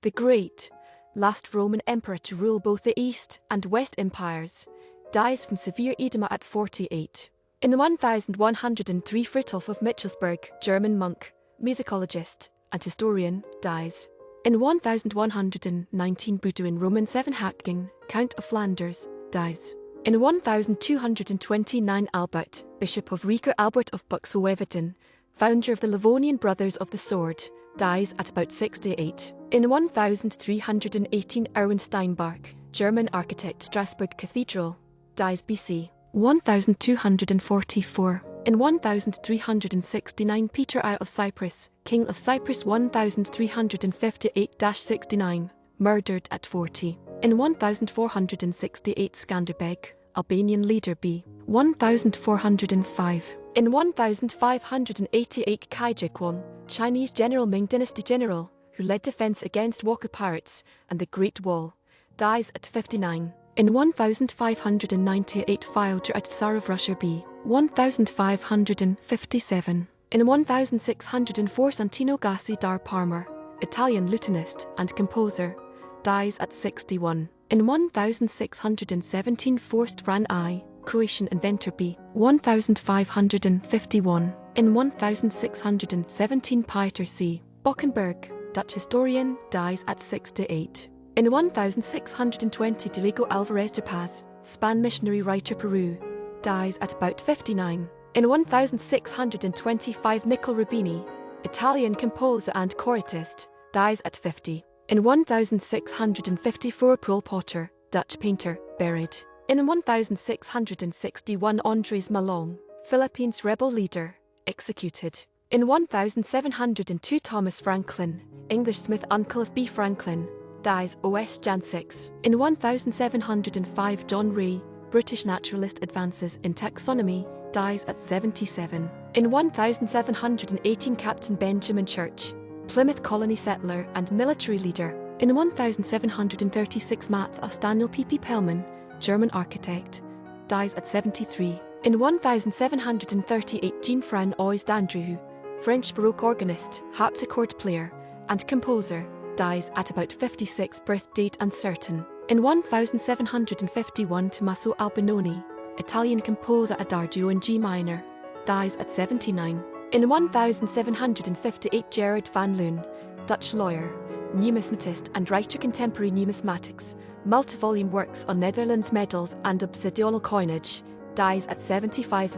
the Great, last Roman emperor to rule both the East and West empires, dies from severe oedema at 48. In 1103, Frutolf of Michelsberg, German monk, musicologist, and historian, dies. In 1119, Boudouin VII Hapkin, Count of Flanders, dies. In 1229, Albert, Bishop of Riga, Albert of Buxhoeveden, founder of the Livonian Brothers of the Sword, dies at about 68. In 1318, Erwin Steinbach, German architect, Strasbourg Cathedral, dies BC 1244. In 1369, Peter I of Cyprus, King of Cyprus, 1358-69, murdered at 40. In 1468, Skanderbeg, Albanian leader b. 1405. In 1588, Qi Jiguang, Chinese general, Ming Dynasty general, who led defense against Wokou pirates and the Great Wall, dies at 59. In 1598, Fyodor Tsar of Russia b. 1557. In 1604, Santino Gassi dar Parma, Italian lutenist and composer, dies at 61. In 1617, Forst Ran I, Croatian inventor b. 1551. In 1617, Peter C. Bockenberg, Dutch historian, dies at 68. In 1620, Diego Alvarez de Paz, Spanish missionary writer, Peru, dies at about 59. In 1625, Niccolò Rubini, Italian composer and choristist, dies at 50. In 1654, Paul Potter, Dutch painter, buried. In 1661, Andres Malong, Philippines rebel leader, executed. In 1702, Thomas Franklin, English smith, uncle of B. Franklin, dies OS Jan 6. In 1705, John Ray, British naturalist, advances in taxonomy, dies at 77. In 1718, Captain Benjamin Church, Plymouth colony settler and military leader. In 1736, Matthias Daniel P.P. Pellman, German architect, dies at 73. In 1738, Jean-Fran Ois d'Andrew, French Baroque organist, harpsichord player, and composer, dies at about 56. Birth date uncertain. In 1751, Tommaso Albinoni, Italian composer, adagio in G minor, dies at 79. In 1758, Gerard van Loon, Dutch lawyer, numismatist and writer, contemporary numismatics, multi-volume works on Netherlands medals and obsidianal coinage, dies at 75.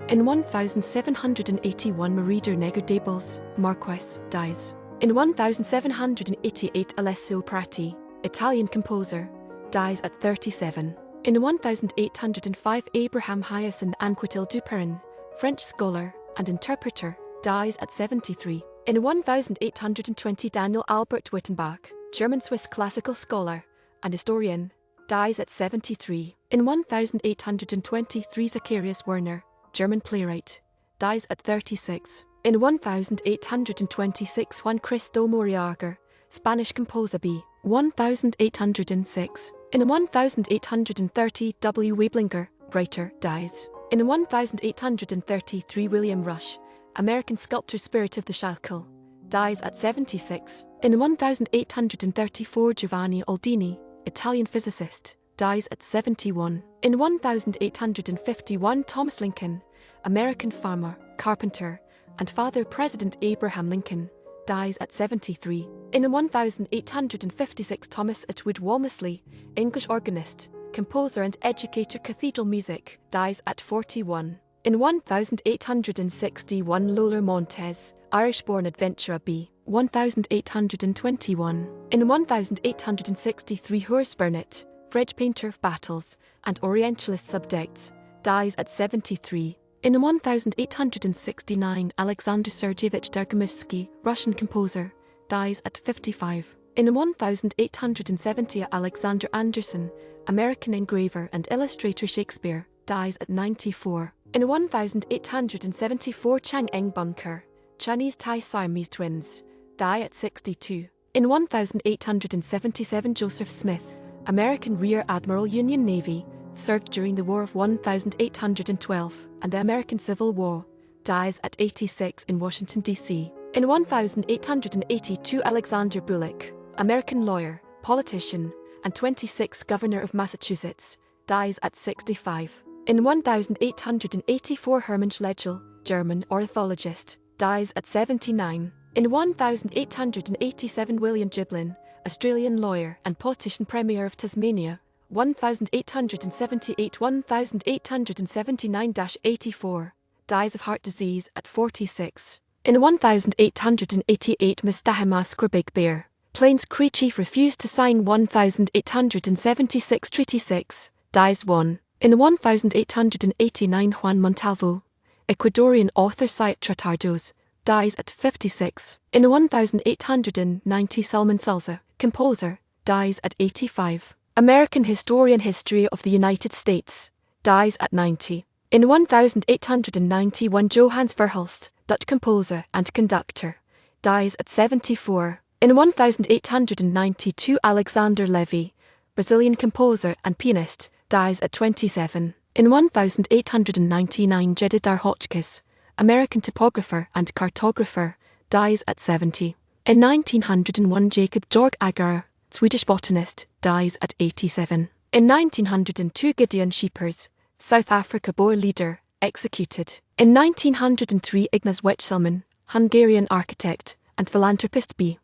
In 1781, Marie de Neger-Debels, Marquess, dies. In 1788, Alessio Prati, Italian composer, dies at 37. In 1805, Abraham Hyacinth Anquetil Duperrin, French scholar and interpreter, dies at 73. In 1820, Daniel Albert Wittenbach, German-Swiss classical scholar and historian, dies at 73. In 1823, Zacharias Werner, German playwright, dies at 36. In 1826, Juan Cristo Moriarga, Spanish composer b. 1806. In 1830, W. Weblinger, writer, dies. In 1833, William Rush, American sculptor, spirit of the Schuylkill, dies at 76. In 1834, Giovanni Aldini, Italian physicist, dies at 71. In 1851, Thomas Lincoln, American farmer, carpenter, and father President Abraham Lincoln, dies at 73. In 1856, Thomas Atwood Walmesley, English organist, composer and educator, cathedral music, dies at 41. In 1861, Lola Montez, Irish-born adventurer b. 1821. In 1863, Horace Burnett, French painter of battles and Orientalist subjects, dies at 73. In 1869, Alexander Sergeyevich Dargamovsky, Russian composer, dies at 55. In 1870, Alexander Anderson, American engraver and illustrator, Shakespeare, dies at 94. In 1874, Chang Eng Bunker, Chinese Thai Siamese twins, die at 62. In 1877, Joseph Smith, American Rear Admiral, Union Navy, served during the War of 1812 and the American Civil War, dies at 86 in Washington, D.C. In 1882, Alexander Bullock, American lawyer, politician, and 26th governor of Massachusetts, dies at 65. In 1884 Hermann Schlegel, German ornithologist, dies at 79. In 1887 William Giblin, Australian lawyer and politician Premier of Tasmania, 1879–84, dies of heart disease at 46. In 1888 Mustahama Big Bear, Plains Cree chief refused to sign 1876 Treaty 6, dies 1. In 1889 Juan Montalvo, Ecuadorian author Sayat Tratados, dies at 56. In 1890 Salman Salza, composer, dies at 85. American historian History of the United States, dies at 90. In 1891 Johannes Verhulst, Dutch composer and conductor, dies at 74. In 1892 Alexander Levy, Brazilian composer and pianist, dies at 27. In 1899 Jedediah Hotchkiss, American topographer and cartographer, dies at 70. In 1901 Jacob Georg Agar, Swedish botanist, dies at 87. In 1902 Gideon Scheepers, South Africa Boer leader, executed. In 1903 Ignaz Wetzelman, Hungarian architect and philanthropist b.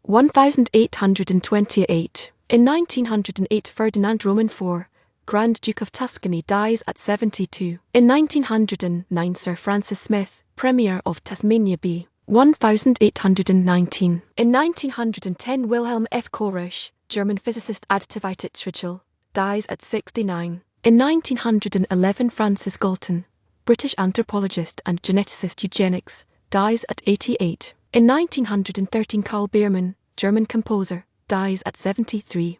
1828. In 1908 Ferdinand Roman IV, Grand Duke of Tuscany, dies at 72. In 1909 Sir Francis Smith, Premier of Tasmania b. 1819. In 1910 Wilhelm F. Kohlrausch, German physicist Additivität, dies at 69. In 1911 Francis Galton, British anthropologist and geneticist eugenics, dies at 88. In 1913 Karl Biermann, German composer, dies at 73.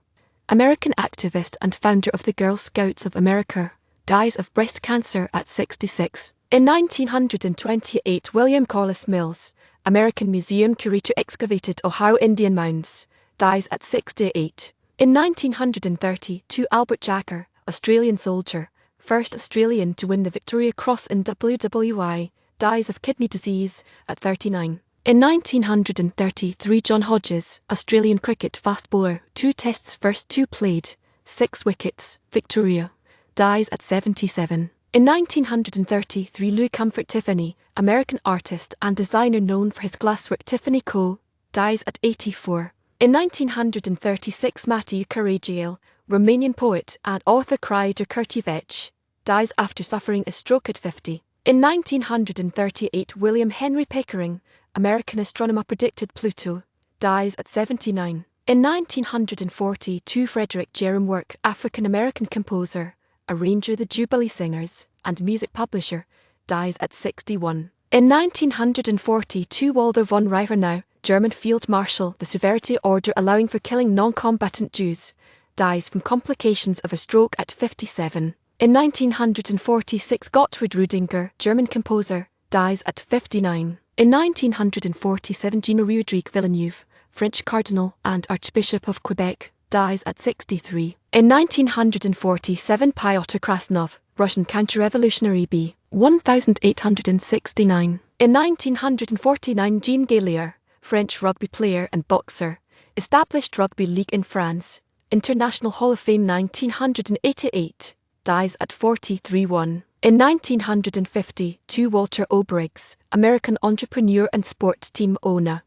American activist and founder of the Girl Scouts of America, dies of breast cancer at 66. In 1928 William Corliss Mills, American museum curator excavated Ohio Indian mounds, dies at 68. In 1932 Albert Jagger, Australian soldier, first Australian to win the Victoria Cross in WWI, dies of kidney disease at 39. In 1933 John Hodges, Australian cricket fast bowler, 2 tests first 2 played, 6 wickets, Victoria, dies at 77. In 1933 Louis Comfort Tiffany, American artist and designer known for his glasswork Tiffany Co., dies at 84. In 1936 Matei Caragiale, Romanian poet and author Crider Curtivec, dies after suffering a stroke at 50. In 1938 William Henry Pickering, American astronomer predicted Pluto, dies at 79. In 1942 Frederick Jerome Work, African-American composer, arranger the Jubilee Singers, and music publisher, dies at 61. In 1942 Walther von Reichenau, German field marshal, the severity order allowing for killing non-combatant Jews, dies from complications of a stroke at 57. In 1946 Gottfried Rüdiger, German composer, dies at 59. In 1947 Jean-Rodrigue Villeneuve, French cardinal and Archbishop of Quebec, dies at 63. In 1947 Pyotr Krasnov, Russian counter-revolutionary b. 1869. In 1949 Jean Gaillard, French rugby player and boxer, established rugby league in France, International Hall of Fame 1988, dies at 43. In 1952 Walter O. Briggs, American entrepreneur and sports team owner,